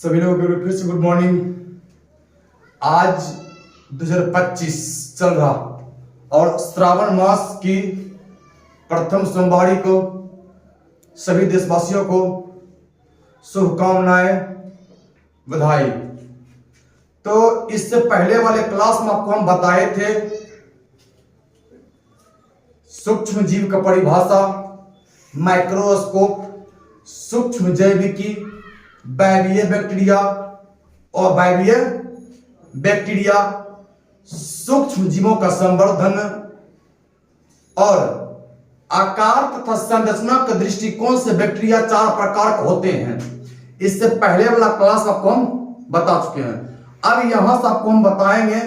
सभी लोगों को फिर से गुड मॉर्निंग। आज 2025 चल रहा और श्रावण मास की प्रथम सोमवारी को सभी देशवासियों को शुभकामनाएं, बधाई। तो इससे पहले वाले क्लास में आपको हम बताए थे सूक्ष्म जीव का परिभाषा, माइक्रोस्कोप, सूक्ष्म जैविकी, वायवीय बैक्टीरिया और वायवीय बैक्टीरिया, सूक्ष्म जीवों का संवर्धन और आकार तथा संरचना के दृष्टिकोण से बैक्टीरिया 4 प्रकार के होते हैं। इससे पहले वाला क्लास आपको हम बता चुके हैं। अब यहां से आपको हम बताएंगे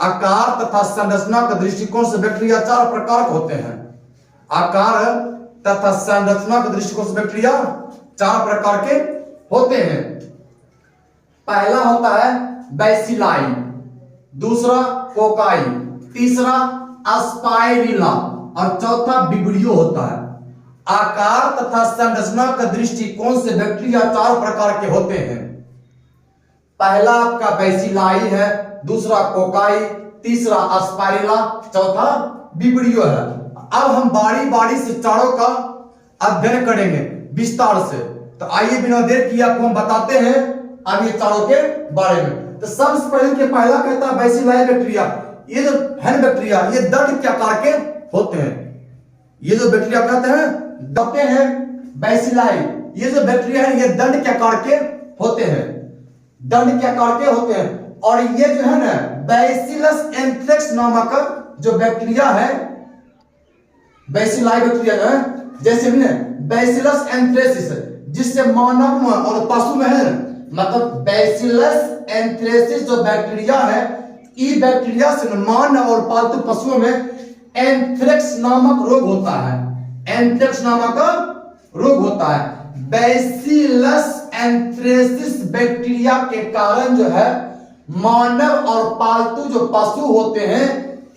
आकार तथा संरचना के दृष्टिकोण से बैक्टीरिया 4 प्रकार के होते हैं। आकार तथा संरचना के दृष्टिकोण से बैक्टीरिया 4 प्रकार के होते हैं। पहला होता है बैसिलाई, दूसरा कोकाई, तीसरा अस्पाइरिला और चौथा विब्रियो होता है। आकार तथा संरचना के दृष्टिकोण से बैक्टीरिया 4 प्रकार के होते हैं। पहला आपका बैसिलाई है, दूसरा कोकाई, तीसरा अस्पाइरिला, चौथा विब्रियो है। अब हम बारी बारी से चारों का अध्ययन करेंगे विस्तार से। तो आइए बिना देर किए आपको हम बताते हैं अब ये चारों के बारे में। तो सबसे पहले पहला कहता है बैसिलाई बैक्टीरिया। ये जो है बैक्टीरिया ये दंड के आकार के होते हैं। ये जो बैक्टीरिया कहते हैं दबते हैं बैसिलाई। ये जो बैक्टीरिया है ये दंड के आकार के होते हैं, दंड के आकार के होते हैं। और ये जो है ना बैसिलस एंथ्रेक्स नामक जो बैक्टीरिया है, बैसिलाई बैक्टीरिया जो है, जैसे भी बैसिलस एंथ्रेसिस जिससे मानव और पशु में है, मतलब बैसिलस एंथ्रेसिस जो बैक्टीरिया है, ई बैक्टीरिया से मानव और पालतू पशुओं में एंथ्रेक्स नामक रोग होता है। एंथ्रेक्स नामक रोग होता है। बैसिलस एंथ्रेसिस बैक्टीरिया के कारण जो है मानव और पालतू जो पशु होते हैं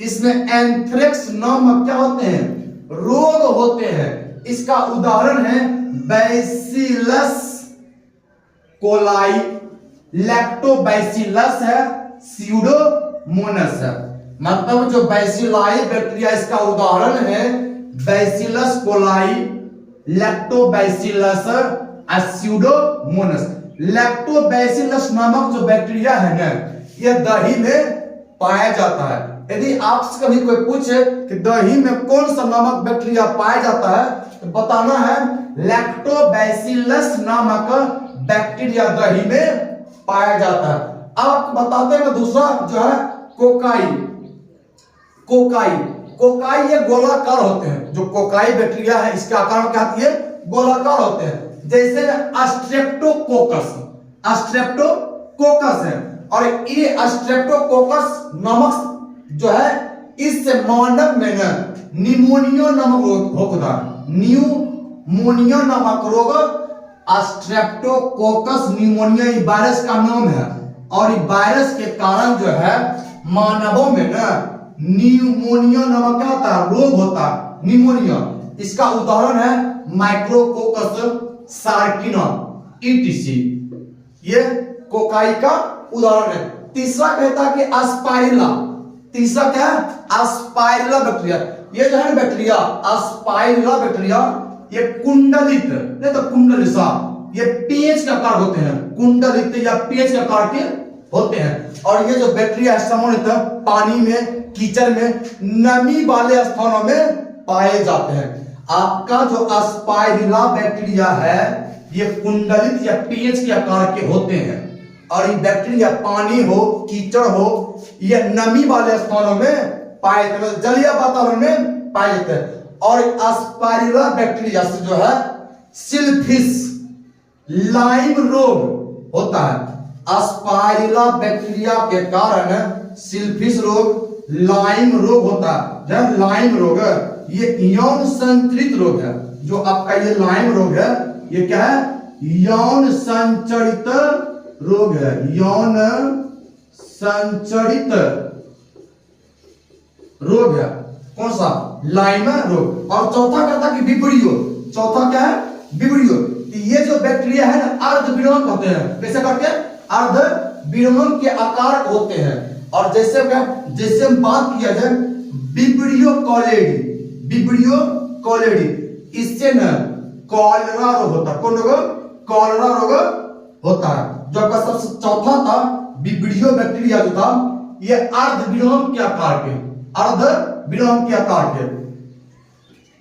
इसमें एंथ्रेक्स नामक क्या होते हैं, रोग होते हैं। इसका उदाहरण है बैसिलस कोलाई, लैक्टोबैसिलस है, स्यूडोमोनास है। मतलब जो बैसिलाई बैक्टीरिया इसका उदाहरण है bacillus coli, lactobacillus, Pseudomonas. Lactobacillus नामक जो बैक्टीरिया है ना यह दही में पाया जाता है। यदि आपसे कभी कोई पूछे कि दही में कौन सा नामक बैक्टीरिया पाया जाता है तो बताना है लैक्टोबैसिलस नामक बैक्टीरिया दही में पाया जाता है। अब आपको बताते हैं दूसरा जो है कोकाई। कोकाई कोकाई ये गोलाकार होते हैं। जो कोकाई बैक्टीरिया है इसके आकार में क्या होती है, गोलाकार होते हैं। जैसे स्ट्रेप्टोकोकस, स्ट्रेप्टोकोकस है। और ये स्ट्रेप्टोकोकस नामक जो है इससे मानव में निमोनिया नामक रोग होता है। न्यूमोनिया नामक रोग स्ट्रेप्टोकोकस निमोनिया ये वायरस का नाम है। और ये वायरस के कारण जो है मानवों में न्यूमोनिया नामक क्या होता है, रोग होता है, निमोनिया। इसका उदाहरण है माइक्रोकोकस सार्किना ईटीसी। ये कोकाई का उदाहरण है। तीसरा कहता है कि अस्पाइरिला। तीसरा क्या है, अस्पाइरिला बैक्टीरिया। ये जो है बैक्टीरिया अस्पाइरिला बैक्टीरिया ये कुंडलित नहीं तो कुंडलिसा, ये पेच के आकार होते हैं। कुंडलित या पेच के आकार के होते हैं। और ये जो बैक्टीरिया सामान्यतः पानी में, कीचड़ में, नमी वाले स्थानों में पाए जाते हैं। आपका जो अस्पाइरिला बैक्टीरिया है ये कुंडलित या पेच के आकार के होते हैं। और ये बैक्टीरिया पानी हो, कीचड़ हो, ये नमी वाले स्थानों में पाए जाते हैं, जलीय वातावरण में पाए जाते हैं। और अस्पाइरिला बैक्टीरिया से जो है सिल्फिश लाइम रोग होता है। अस्पाइरिला बैक्टीरिया के कारण सिल्फिश रोग, लाइम रोग होता है। लाइम रोग ये यौन संचरित रोग है। जो आपका ये लाइम रोग है ये क्या है, यौन संचरित रोग है। यौन संचरित रोग है। कौन सा, लाइम रोग। और चौथा कहता कि विब्रियो। चौथा क्या है, विब्रियो। ये जो बैक्टीरिया है ना अर्धविराम होते हैं। कैसे करके? अर्धविराम के आकार होते हैं। और जैसे हम बात किया जाए विब्रियो कॉलेडी, इससे न कॉलरा रोग होता है। कौन रोग? कॉलरा रोग होता है। जो आपका सबसे चौथा था विब्रियो बैक्टीरिया जो था, ये अर्धविराम के आकार के,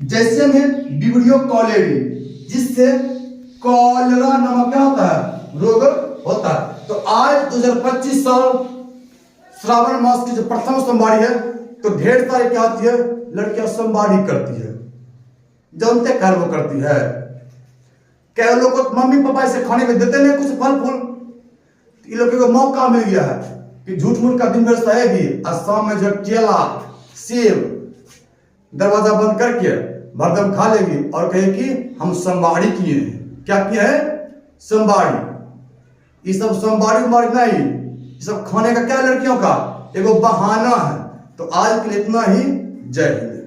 जैसे में विब्रियो कॉलेडी, जिससे कॉलरा नामक क्या होता है? रोग होता है। तो आज 2025 साल श्रावण मास की जो प्रथम सोमवारी है, तो ढेर सारी क्या होती है? लड़कियां सोमवारी करती है। जानते कर वो करती है क्या? लोग को मम्मी पापा इसे खाने को देते नहीं कुछ फल फूल। इन लोगों को मौका मिल गया है कि झूठ मूठ का दिन भर सहेगी और शाम में जो केला सेब दरवाजा बंद करके भरदम खा लेगी और कहेगी हम सोमवारी किए हैं। क्या किया है? सोमवारी। ये सब सोमवारी नहीं, ये सब खाने का क्या लड़कियों का एगो बहाना है। तो आज के लिए इतना ही। जय हिंद।